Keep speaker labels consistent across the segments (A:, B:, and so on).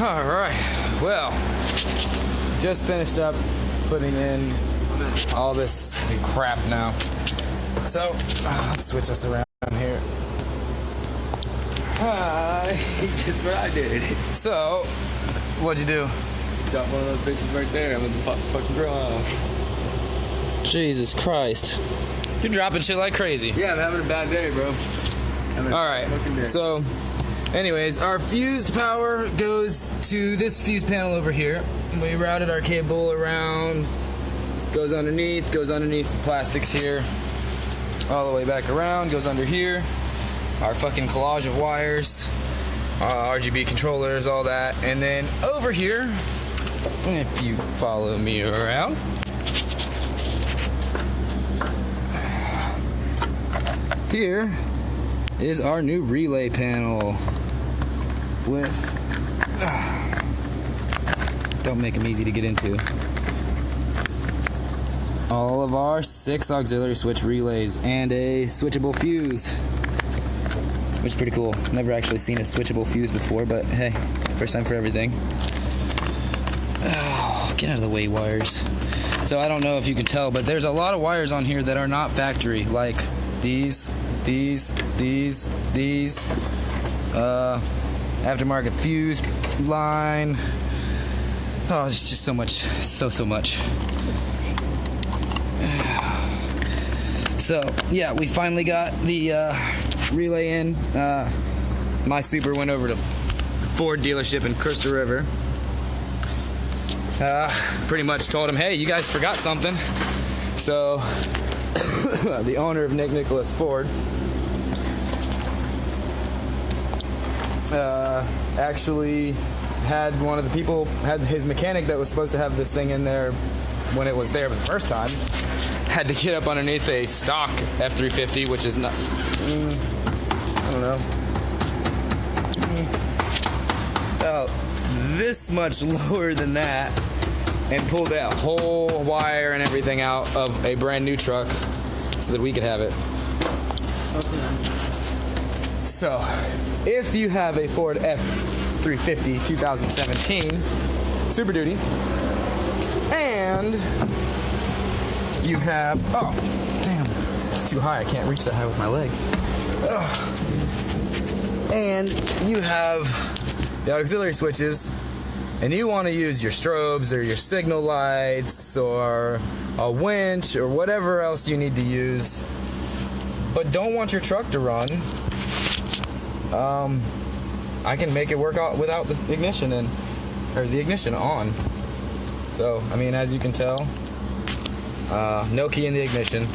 A: Alright, well, just finished up putting in all this crap now. So, let's switch us around here. Hi.
B: Guess what I did?
A: So, what'd you do?
B: Got one of those bitches right there. I'm gonna pop the fucking grill on.
A: Jesus Christ. You're dropping shit like crazy.
B: Yeah, I'm having a bad day, bro.
A: Alright, so, anyways, our fused power goes to this fuse panel over here. We routed our cable around, goes underneath the plastics here, all the way back around, goes under here. Our fucking collage of wires, RGB controllers, all that. And then over here, if you follow me around, here is our new relay panel with, don't make them easy to get into, all of our 6 auxiliary switch relays and a switchable fuse, which is pretty cool. Never actually seen a switchable fuse before, but hey, first time for everything. Oh, get out of the way, wires. So I don't know if you can tell, but there's a lot of wires on here that are not factory, like these, aftermarket fuse line. Oh, it's just so much, so much. So yeah, we finally got the relay in. My super went over to Ford dealership in Crystal River. Pretty much told him, hey, you guys forgot something. So the owner of Nicholas Ford actually had one of the people, had his mechanic that was supposed to have this thing in there when it was there for the first time, had to get up underneath a stock F350, which is not, I don't know, about this much lower than that, and pulled that whole wire and everything out of a brand new truck so that we could have it. So, if you have a Ford F350 2017 Super Duty, and you have, oh, damn, it's too high, I can't reach that high with my leg. And you have the auxiliary switches, and you want to use your strobes or your signal lights or a winch or whatever else you need to use, but don't want your truck to run, I can make it work out without the ignition or the ignition on. So, I mean, as you can tell, no key in the ignition.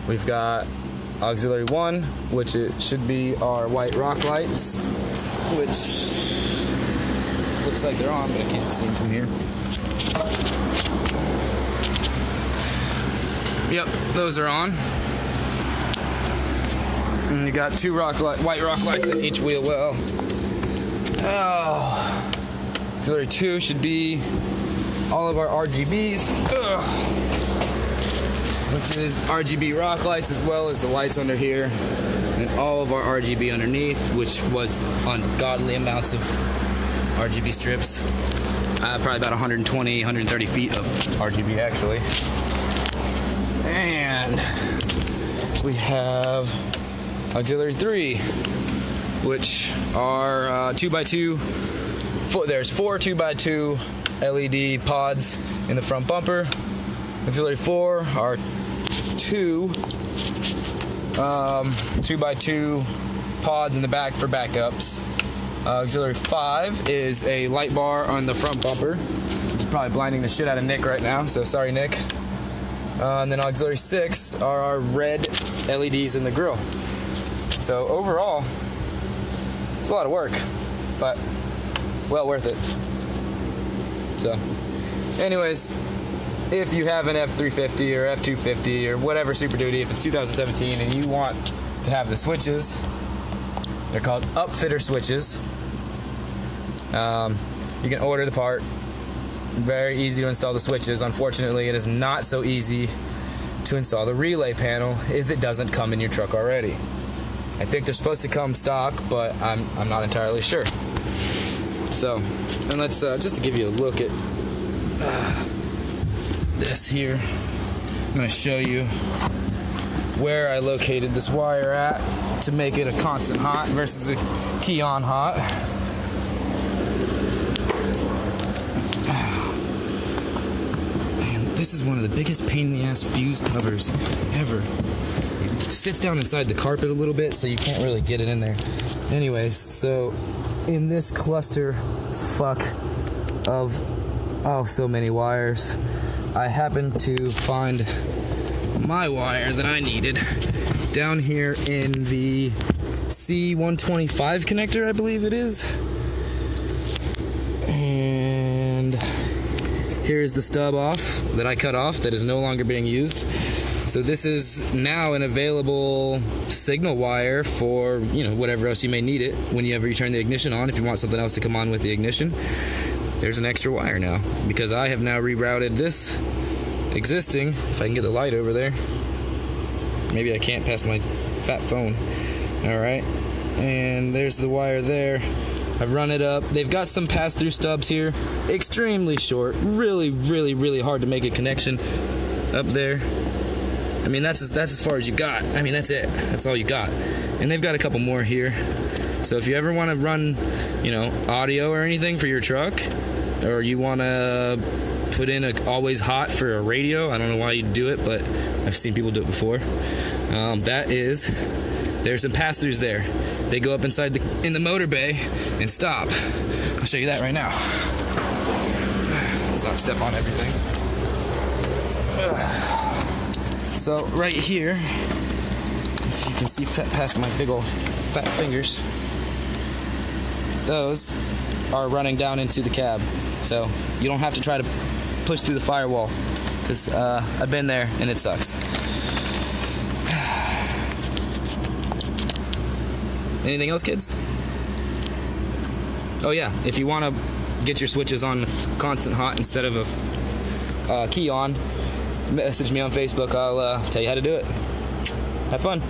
A: We've got auxiliary 1, which it should be our white rock lights, which looks like they're on, but I can't see them from here. Yep, those are on. And you got 2 white rock lights at each wheel well. Oh. Auxiliary 2 should be all of our RGBs, which is RGB rock lights as well as the lights under here, and all of our RGB underneath, which was ungodly amounts of RGB strips. Probably about 120, 130 feet of RGB actually. And we have auxiliary 3, which are 2x2. There's 4 2x2 LED pods in the front bumper. Auxiliary 4 are 2 2x2 pods in the back for backups. Auxiliary 5 is a light bar on the front bumper, which is probably blinding the shit out of Nick right now, so sorry, Nick. And then auxiliary 6 are our red LEDs in the grill. So overall, it's a lot of work, but well worth it. So, anyways, if you have an F350 or F250 or whatever Super Duty, if it's 2017 and you want to have the switches, they're called upfitter switches. You can order the part. Very easy to install the switches. Unfortunately, it is not so easy to install the relay panel if it doesn't come in your truck already. I think they're supposed to come stock, but I'm not entirely sure. So, and let's just to give you a look at this here. I'm going to show you where I located this wire at to make it a constant hot versus a key on hot. Man, this is one of the biggest pain in the ass fuse covers ever. It sits down inside the carpet a little bit, so you can't really get it in there. Anyways, so in this cluster fuck of so many wires, I happened to find my wire that I needed down here in the C125 connector, I believe it is. And here's the stub off that I cut off that is no longer being used. So this is now an available signal wire for, you know, whatever else you may need it whenever you turn the ignition on. If you want something else to come on with the ignition, there's an extra wire now, because I have now rerouted this existing, if I can get the light over there. Maybe I can't past my fat phone. Alright, and there's the wire there. I've run it up. They've got some pass-through stubs here, extremely short, really hard to make a connection up there. I mean, that's as far as you got. I mean, that's it. That's all you got. And they've got a couple more here. So if you ever want to run, you know, audio or anything for your truck, or you want to put in a always hot for a radio, I don't know why you'd do it, but I've seen people do it before. There's some pass-throughs there. They go up inside in the motor bay and stop. I'll show you that right now. Let's not step on everything. So right here, if you can see past my big old fat fingers, those are running down into the cab. So you don't have to try to push through the firewall, because I've been there and it sucks. Anything else, kids? Oh yeah, if you want to get your switches on constant hot instead of a key on, message me on Facebook. I'll tell you how to do it. Have fun.